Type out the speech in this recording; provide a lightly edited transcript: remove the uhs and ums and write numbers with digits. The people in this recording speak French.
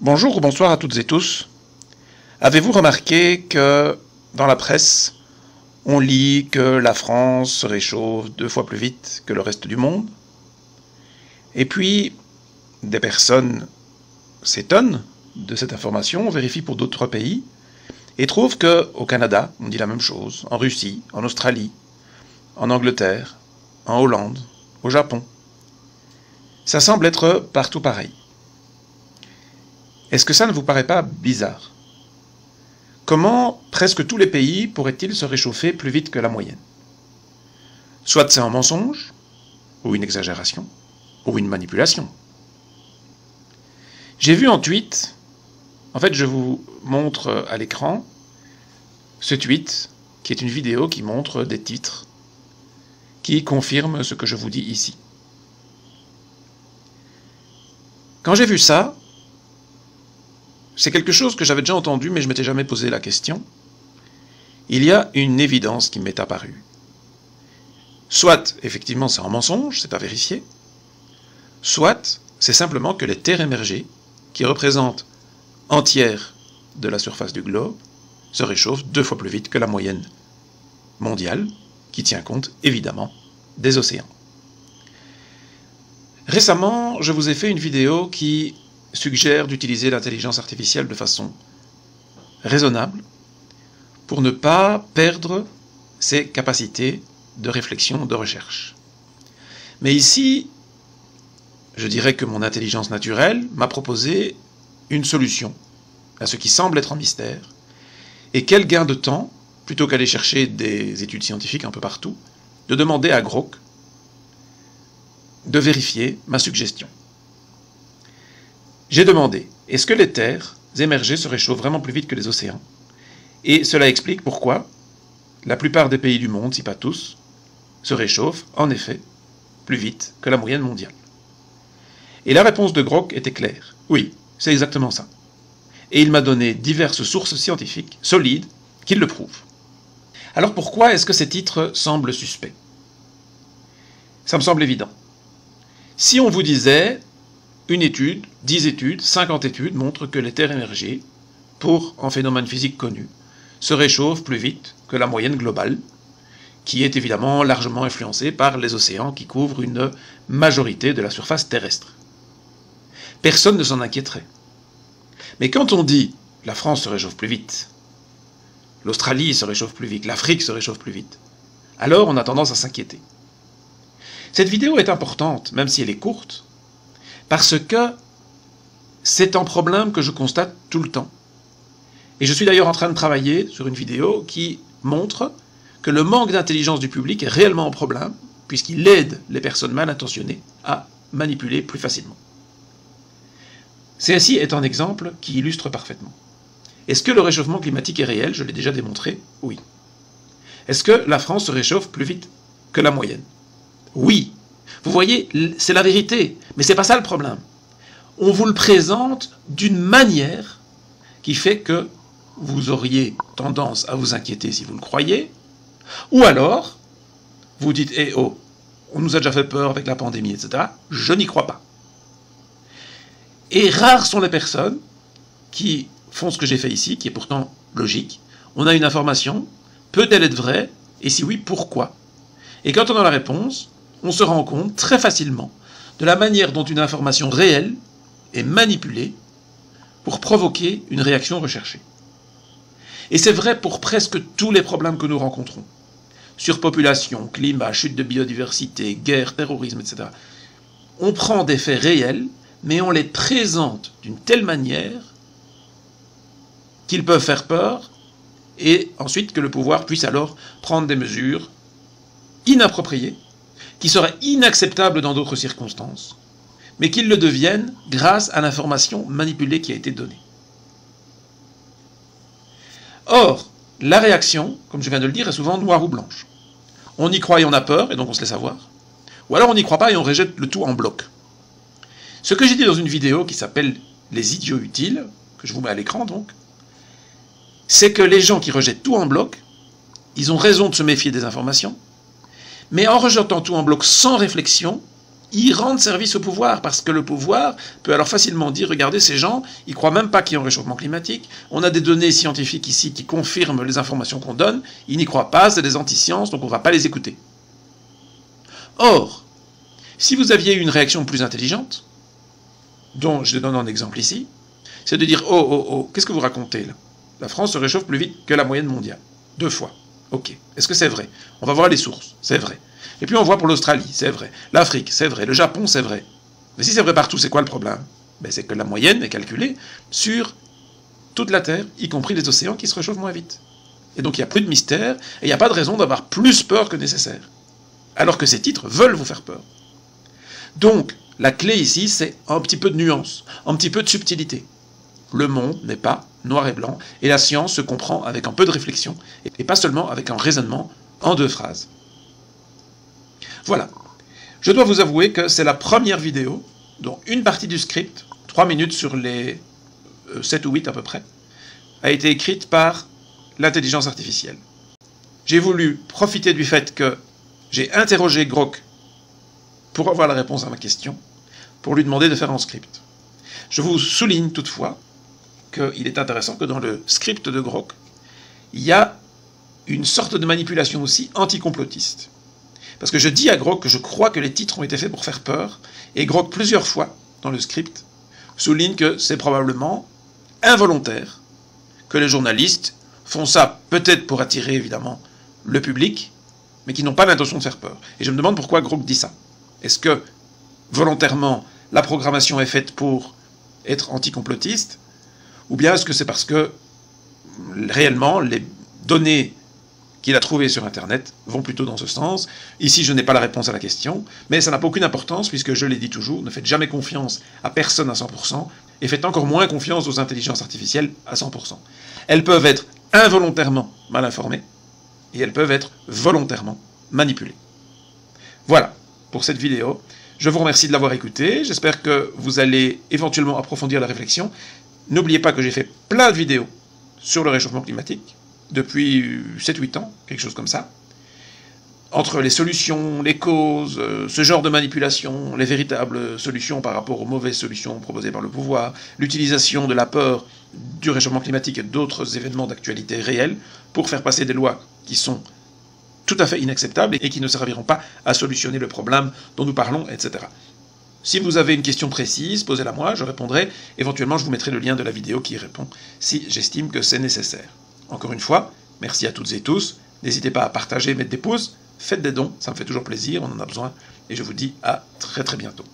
Bonjour ou bonsoir à toutes et tous. Avez-vous remarqué que dans la presse, on lit que la France se réchauffe 2 fois plus vite que le reste du monde? Et puis, des personnes s'étonnent de cette information, vérifient pour d'autres pays, et trouvent qu'au Canada, on dit la même chose, en Russie, en Australie, en Angleterre, en Hollande, au Japon. Ça semble être partout pareil. Est-ce que ça ne vous paraît pas bizarre? Comment presque tous les pays pourraient-ils se réchauffer plus vite que la moyenne? Soit c'est un mensonge, ou une exagération, ou une manipulation. J'ai vu un tweet, en fait je vous montre à l'écran ce tweet, qui est une vidéo qui montre des titres, qui confirment ce que je vous dis ici. Quand j'ai vu ça, c'est quelque chose que j'avais déjà entendu, mais je ne m'étais jamais posé la question. Il y a une évidence qui m'est apparue. Soit, effectivement, c'est un mensonge, c'est à vérifier, soit, c'est simplement que les terres émergées, qui représentent un tiers de la surface du globe, se réchauffent 2 fois plus vite que la moyenne mondiale, qui tient compte, évidemment, des océans. Récemment, je vous ai fait une vidéo qui suggère d'utiliser l'intelligence artificielle de façon raisonnable pour ne pas perdre ses capacités de réflexion, de recherche. Mais ici, je dirais que mon intelligence naturelle m'a proposé une solution à ce qui semble être un mystère. Et quel gain de temps, plutôt qu'aller chercher des études scientifiques un peu partout, de demander à Grok de vérifier ma suggestion. J'ai demandé, est-ce que les terres émergées se réchauffent vraiment plus vite que les océans? Et cela explique pourquoi la plupart des pays du monde, si pas tous, se réchauffent, en effet, plus vite que la moyenne mondiale. Et la réponse de Grok était claire. Oui, c'est exactement ça. Et il m'a donné diverses sources scientifiques, solides, qui le prouvent. Alors pourquoi est-ce que ces titres semblent suspects? Ça me semble évident. Si on vous disait une étude, 10 études, 50 études montrent que les terres émergées, pour un phénomène physique connu, se réchauffent plus vite que la moyenne globale, qui est évidemment largement influencée par les océans qui couvrent une majorité de la surface terrestre. Personne ne s'en inquiéterait. Mais quand on dit la France se réchauffe plus vite, l'Australie se réchauffe plus vite, l'Afrique se réchauffe plus vite, alors on a tendance à s'inquiéter. Cette vidéo est importante, même si elle est courte, parce que c'est un problème que je constate tout le temps. Et je suis d'ailleurs en train de travailler sur une vidéo qui montre que le manque d'intelligence du public est réellement un problème, puisqu'il aide les personnes mal intentionnées à manipuler plus facilement. Ceci est un exemple qui illustre parfaitement. Est-ce que le réchauffement climatique est réel? Je l'ai déjà démontré, oui. Est-ce que la France se réchauffe plus vite que la moyenne? Oui. Vous voyez, c'est la vérité, mais c'est pas ça le problème. On vous le présente d'une manière qui fait que vous auriez tendance à vous inquiéter si vous le croyez, ou alors, vous dites, eh oh, on nous a déjà fait peur avec la pandémie, etc. Je n'y crois pas. Et rares sont les personnes qui font ce que j'ai fait ici, qui est pourtant logique. On a une information, peut-elle être vraie, et si oui, pourquoi? Et quand on a la réponse, on se rend compte très facilement de la manière dont une information réelle est manipulée pour provoquer une réaction recherchée. Et c'est vrai pour presque tous les problèmes que nous rencontrons. Surpopulation, climat, chute de biodiversité, guerre, terrorisme, etc. On prend des faits réels, mais on les présente d'une telle manière qu'ils peuvent faire peur, et ensuite que le pouvoir puisse alors prendre des mesures inappropriées, qui seraient inacceptables dans d'autres circonstances, mais qu'ils le deviennent grâce à l'information manipulée qui a été donnée. Or, la réaction, comme je viens de le dire, est souvent noire ou blanche. On y croit et on a peur, et donc on se laisse avoir. Ou alors on n'y croit pas et on rejette le tout en bloc. Ce que j'ai dit dans une vidéo qui s'appelle « Les idiots utiles », que je vous mets à l'écran donc, c'est que les gens qui rejettent tout en bloc, ils ont raison de se méfier des informations, mais en rejetant tout en bloc sans réflexion, ils rendent service au pouvoir, parce que le pouvoir peut alors facilement dire, regardez, ces gens, ils croient même pas qu'il y a un réchauffement climatique, on a des données scientifiques ici qui confirment les informations qu'on donne, ils n'y croient pas, c'est des anti-sciences, donc on ne va pas les écouter. Or, si vous aviez une réaction plus intelligente, dont je donne un exemple ici, c'est de dire, oh, qu'est-ce que vous racontez là? La France se réchauffe plus vite que la moyenne mondiale. 2 fois. Ok. Est-ce que c'est vrai? On va voir les sources. C'est vrai. Et puis on voit pour l'Australie, c'est vrai. L'Afrique, c'est vrai. Le Japon, c'est vrai. Mais si c'est vrai partout, c'est quoi le problème? C'est que la moyenne est calculée sur toute la Terre, y compris les océans qui se réchauffent moins vite. Et donc il n'y a plus de mystère, et il n'y a pas de raison d'avoir plus peur que nécessaire. Alors que ces titres veulent vous faire peur. Donc, la clé ici, c'est un petit peu de nuance, un petit peu de subtilité. Le monde n'est pas noir et blanc, et la science se comprend avec un peu de réflexion, et pas seulement avec un raisonnement en 2 phrases. Voilà. Je dois vous avouer que c'est la première vidéo, dont une partie du script, 3 minutes sur les 7 ou 8 à peu près, a été écrite par l'intelligence artificielle. J'ai voulu profiter du fait que j'ai interrogé Grok pour avoir la réponse à ma question, pour lui demander de faire un script. Je vous souligne toutefois qu'il est intéressant que dans le script de Grok, il y a une sorte de manipulation aussi anticomplotiste. Parce que je dis à Grok que je crois que les titres ont été faits pour faire peur, et Grok, plusieurs fois dans le script, souligne que c'est probablement involontaire, que les journalistes font ça peut-être pour attirer évidemment le public, mais qui n'ont pas l'intention de faire peur. Et je me demande pourquoi Grok dit ça. Est-ce que, volontairement, la programmation est faite pour être anticomplotiste, ou bien est-ce que c'est parce que, réellement, les données qu'il a trouvées sur Internet vont plutôt dans ce sens? Ici, je n'ai pas la réponse à la question, mais ça n'a pas aucune importance, puisque je l'ai dit toujours, ne faites jamais confiance à personne à 100%, et faites encore moins confiance aux intelligences artificielles à 100%. Elles peuvent être involontairement mal informées, et elles peuvent être volontairement manipulées. Voilà pour cette vidéo. Je vous remercie de l'avoir écouté. J'espère que vous allez éventuellement approfondir la réflexion. N'oubliez pas que j'ai fait plein de vidéos sur le réchauffement climatique depuis 7-8 ans, quelque chose comme ça. Entre les solutions, les causes, ce genre de manipulation, les véritables solutions par rapport aux mauvaises solutions proposées par le pouvoir, l'utilisation de la peur du réchauffement climatique et d'autres événements d'actualité réelle pour faire passer des lois qui sont tout à fait inacceptables et qui ne serviront pas à solutionner le problème dont nous parlons, etc. Si vous avez une question précise, posez-la moi, je répondrai. Éventuellement, je vous mettrai le lien de la vidéo qui y répond, si j'estime que c'est nécessaire. Encore une fois, merci à toutes et tous. N'hésitez pas à partager, mettre des pouces, faites des dons, ça me fait toujours plaisir, on en a besoin. Et je vous dis à très très bientôt.